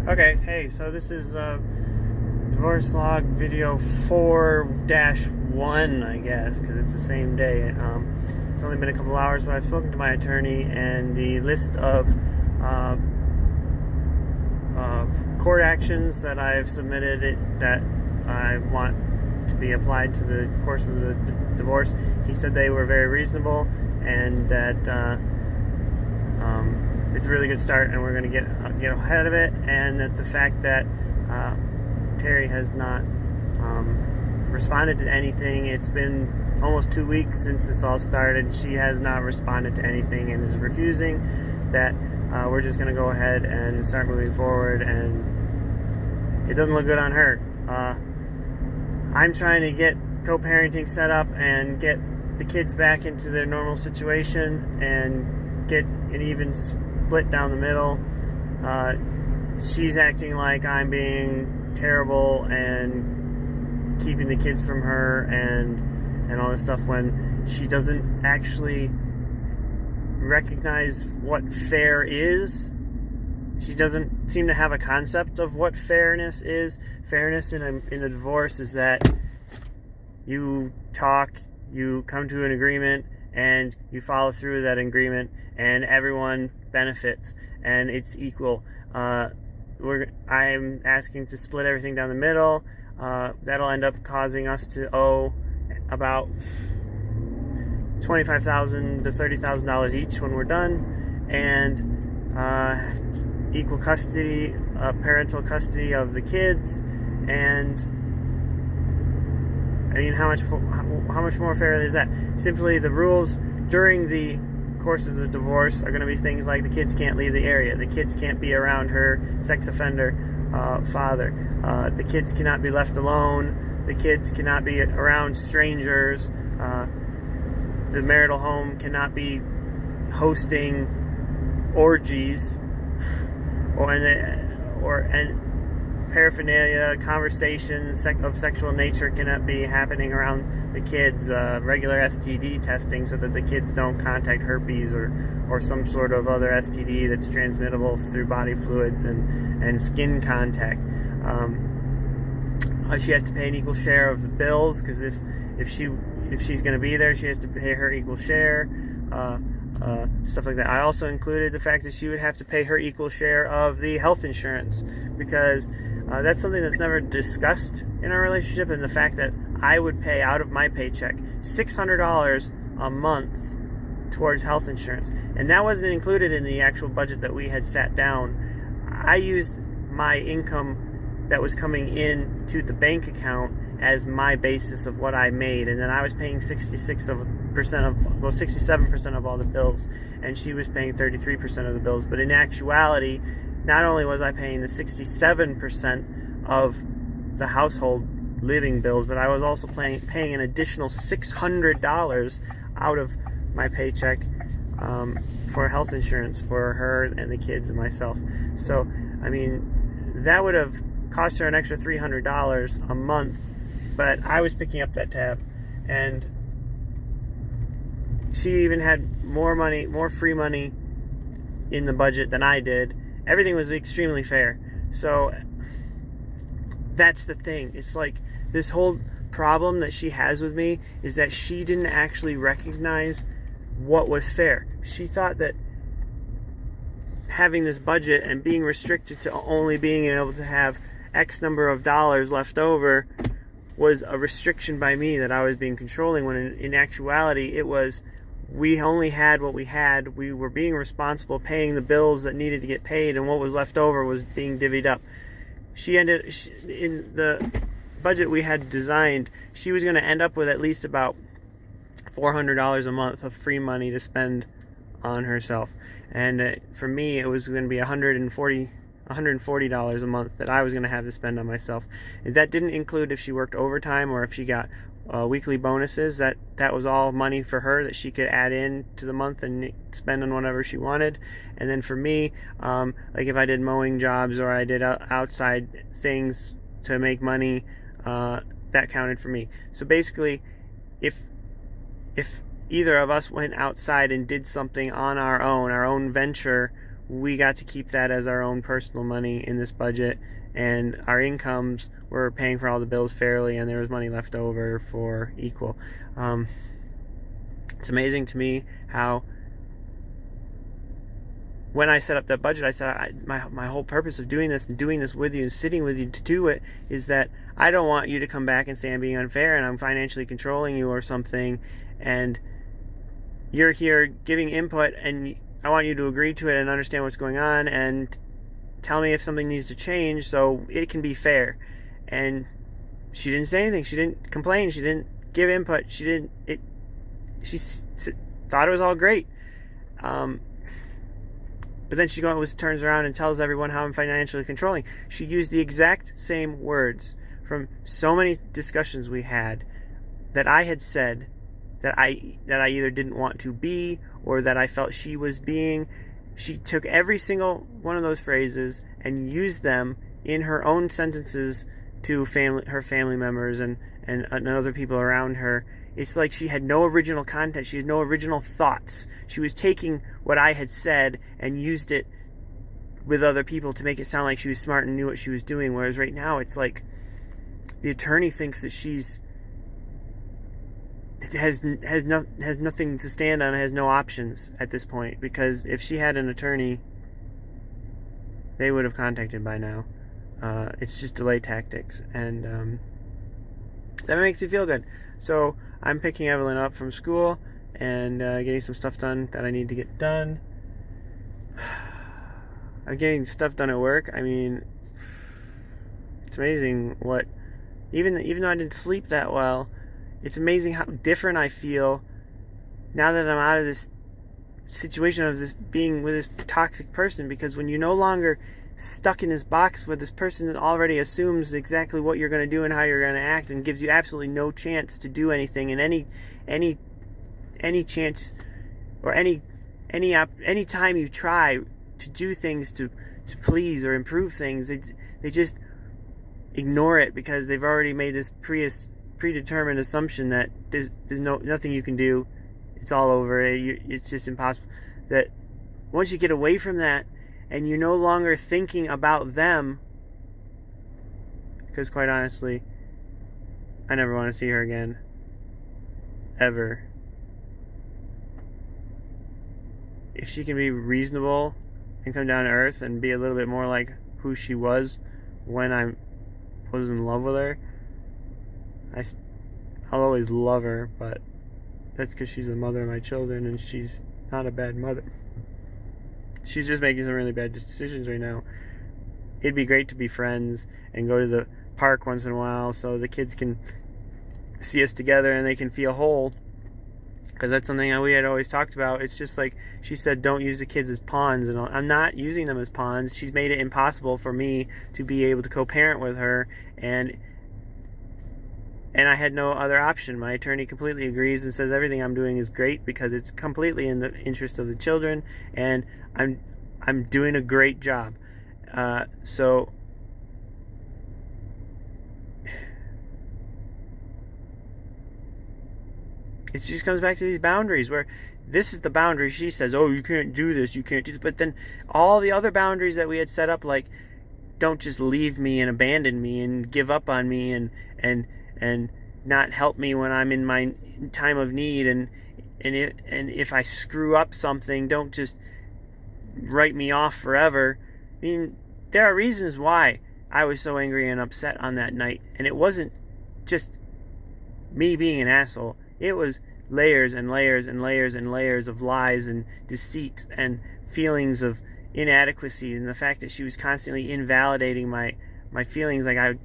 Okay, hey, so this is divorce log video 4-1, I guess, because it's the same day. It's only been a couple hours, but I've spoken to my attorney, and the list of court actions that I've submitted that I want to be applied to the course of the divorce, he said they were very reasonable, and that it's a really good start, and we're going to get ahead of it, and that the fact that Terry has not responded to anything. It's been almost 2 weeks since this all started. She has not responded to anything and is refusing. That we're just going to go ahead and start moving forward, and it doesn't look good on her. I'm trying to get co-parenting set up and get the kids back into their normal situation and get an even split down the middle. She's acting like I'm being terrible and keeping the kids from her and all this stuff, when she doesn't actually recognize what fair is. She doesn't seem to have a concept of what fairness is. Fairness in a divorce is that you talk, you come to an agreement, and you follow through with that agreement, and everyone benefits, and it's equal. I'm asking to split everything down the middle. That'll end up causing us to owe about $25,000 to $30,000 each when we're done, and equal custody, parental custody of the kids. And I mean, how much more fair is that? Simply, the rules during the course of the divorce are going to be things like the kids can't leave the area, the kids can't be around her sex offender father, the kids cannot be left alone, the kids cannot be around strangers, the marital home cannot be hosting orgies and paraphernalia, conversations of sexual nature cannot be happening around the kids. Regular STD testing so that the kids don't contact herpes or some sort of other STD that's transmittable through body fluids and skin contact. She has to pay an equal share of the bills, because if she's going to be there, she has to pay her equal share. Stuff like that. I also included the fact that she would have to pay her equal share of the health insurance, because that's something that's never discussed in our relationship, and the fact that I would pay out of my paycheck $600 a month towards health insurance, and that wasn't included in the actual budget that we had sat down. I used my income that was coming in to the bank account as my basis of what I made, and then I was paying 67% of all the bills, and she was paying 33% of the bills. But in actuality, not only was I paying the 67% of the household living bills, but I was also paying an additional $600 out of my paycheck for health insurance for her and the kids and myself. So, I mean, that would have cost her an extra $300 a month, but I was picking up that tab, and she even had more money, more free money in the budget than I did. Everything was extremely fair. So that's the thing. It's like this whole problem that she has with me is that she didn't actually recognize what was fair. She thought that having this budget and being restricted to only being able to have X number of dollars left over was a restriction by me, that I was being controlling, when in actuality it was, we only had what we had. We were being responsible, paying the bills that needed to get paid, and what was left over was being divvied up. In the budget we had designed, she was going to end up with at least about $400 a month of free money to spend on herself. And for me, it was going to be $140 a month that I was going to have to spend on myself. And that didn't include if she worked overtime or if she got weekly bonuses. That was all money for her that she could add in to the month and spend on whatever she wanted. And then for me, like if I did mowing jobs or I did outside things to make money, that counted for me. So basically, if either of us went outside and did something on our own venture, we got to keep that as our own personal money in this budget, and our incomes were paying for all the bills fairly, and there was money left over for equal. It's amazing to me how when I set up that budget, I said my whole purpose of doing this and doing this with you and sitting with you to do it is that I don't want you to come back and say I'm being unfair and I'm financially controlling you or something, and you're here giving input and I want you to agree to it and understand what's going on and tell me if something needs to change so it can be fair. And she didn't say anything. She didn't complain. She didn't give input. She thought it was all great. But then she turns around and tells everyone how I'm financially controlling. She used the exact same words from so many discussions we had that I had said that I either didn't want to be or that I felt she was being. She took every single one of those phrases and used them in her own sentences to her family members and other people around her. It's like she had no original content. She had no original thoughts. She was taking what I had said and used it with other people to make it sound like she was smart and knew what she was doing. Whereas right now, it's like the attorney thinks that has nothing to stand on, has no options at this point. Because if she had an attorney, they would have contacted by now. It's just delay tactics, and that makes me feel good. So I'm picking Evelyn up from school and getting some stuff done that I need to get done. I'm getting stuff done at work. I mean, it's amazing what, even though I didn't sleep that well, it's amazing how different I feel now that I'm out of this situation of this being with this toxic person. Because when you're no longer stuck in this box where this person already assumes exactly what you're going to do and how you're going to act and gives you absolutely no chance to do anything, and any chance or any time you try to do things to please or improve things, they just ignore it because they've already made this predetermined assumption that there's nothing you can do. It's all over. It's just impossible. That once you get away from that and you're no longer thinking about them, because quite honestly, I never want to see her again. Ever. If she can be reasonable and come down to earth and be a little bit more like who she was when I was in love with her, I'll always love her, but that's because she's the mother of my children and she's not a bad mother. She's just making some really bad decisions right now. It'd be great to be friends and go to the park once in a while so the kids can see us together and they can feel whole. Because that's something that we had always talked about. It's just like she said, don't use the kids as pawns. And I'm not using them as pawns. She's made it impossible for me to be able to co-parent with her. And I had no other option. My attorney completely agrees and says everything I'm doing is great because it's completely in the interest of the children, and I'm doing a great job. So it just comes back to these boundaries where this is the boundary. She says, oh, you can't do this, you can't do this. But then all the other boundaries that we had set up, like don't just leave me and abandon me and give up on me and not help me when I'm in my time of need, and if I screw up something, don't just write me off forever. I mean, there are reasons why I was so angry and upset on that night, and it wasn't just me being an asshole. It was layers and layers and layers and layers of lies and deceit and feelings of inadequacy, and the fact that she was constantly invalidating my feelings. Like I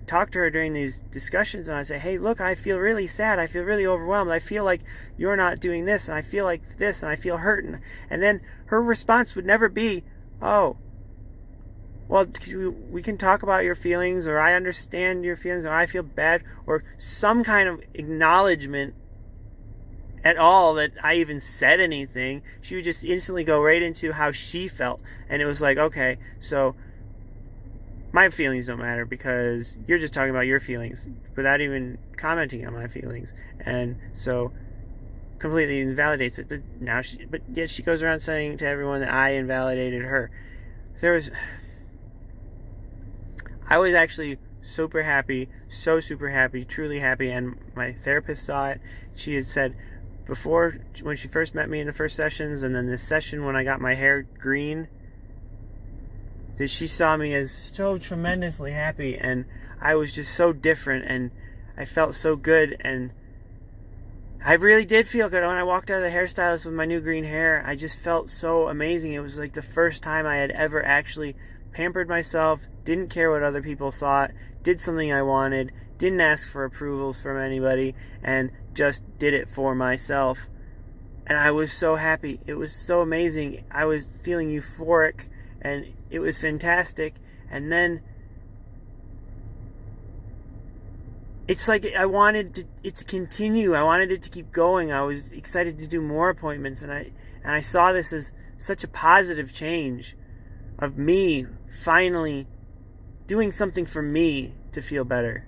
talk to her during these discussions and I say, hey, look, I feel really sad, I feel really overwhelmed, I feel like you're not doing this, and I feel like this, and I feel hurt, and then her response would never be, oh, well, we can talk about your feelings, or I understand your feelings, or I feel bad, or some kind of acknowledgement at all that I even said anything. She would just instantly go right into how she felt, and it was like, okay, so my feelings don't matter because you're just talking about your feelings without even commenting on my feelings. And so completely invalidates it. But yet she goes around saying to everyone that I invalidated her. I was actually super happy, so super happy, truly happy, and my therapist saw it. She had said before, when she first met me in the first sessions, and then this session when I got my hair green, that she saw me as so tremendously happy, and I was just so different, and I felt so good, and I really did feel good. When I walked out of the hairstylist with my new green hair, I just felt so amazing. It was like the first time I had ever actually pampered myself, didn't care what other people thought, did something I wanted, didn't ask for approvals from anybody, and just did it for myself. And I was so happy. It was so amazing. I was feeling euphoric, and it was fantastic. And then it's like I wanted it to continue. I wanted it to keep going. I was excited to do more appointments, and I saw this as such a positive change of me finally doing something for me to feel better.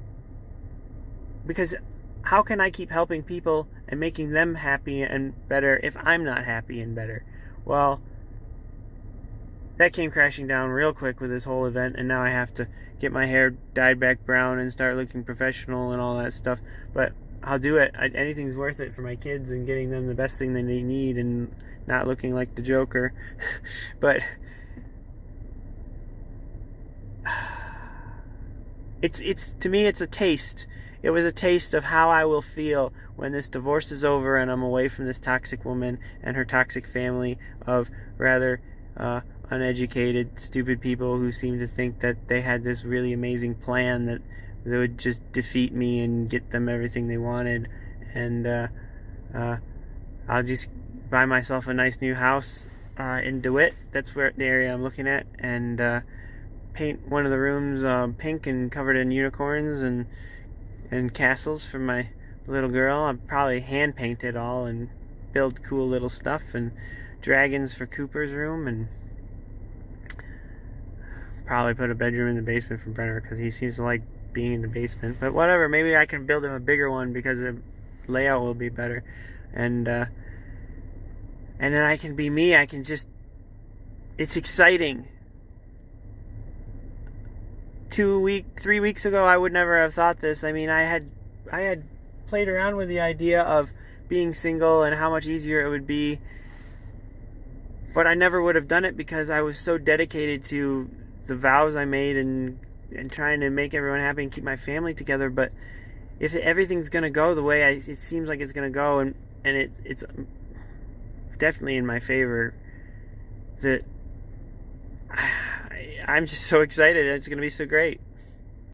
Because how can I keep helping people and making them happy and better if I'm not happy and better? Well, that came crashing down real quick with this whole event, and now I have to get my hair dyed back brown and start looking professional and all that stuff. But I'll do it. Anything's worth it for my kids and getting them the best thing that they need and not looking like the Joker. But it's to me, it's a taste. It was a taste of how I will feel when this divorce is over and I'm away from this toxic woman and her toxic family of rather uneducated, stupid people who seem to think that they had this really amazing plan that would just defeat me and get them everything they wanted. And I'll just buy myself a nice new house in DeWitt. That's the area I'm looking at, and paint one of the rooms pink and covered in unicorns and castles for my little girl. I'll probably hand paint it all and build cool little stuff, and dragons for Cooper's room, and probably put a bedroom in the basement for Brenner because he seems to like being in the basement. But whatever, maybe I can build him a bigger one because the layout will be better, and then I can be me. I can just, it's exciting. 3 weeks ago, I would never have thought this. I mean, I had played around with the idea of being single and how much easier it would be, but I never would have done it because I was so dedicated to the vows I made and trying to make everyone happy and keep my family together. But if everything's gonna go the way it seems like it's gonna go, and it's definitely in my favor, that I'm just so excited. It's gonna be so great.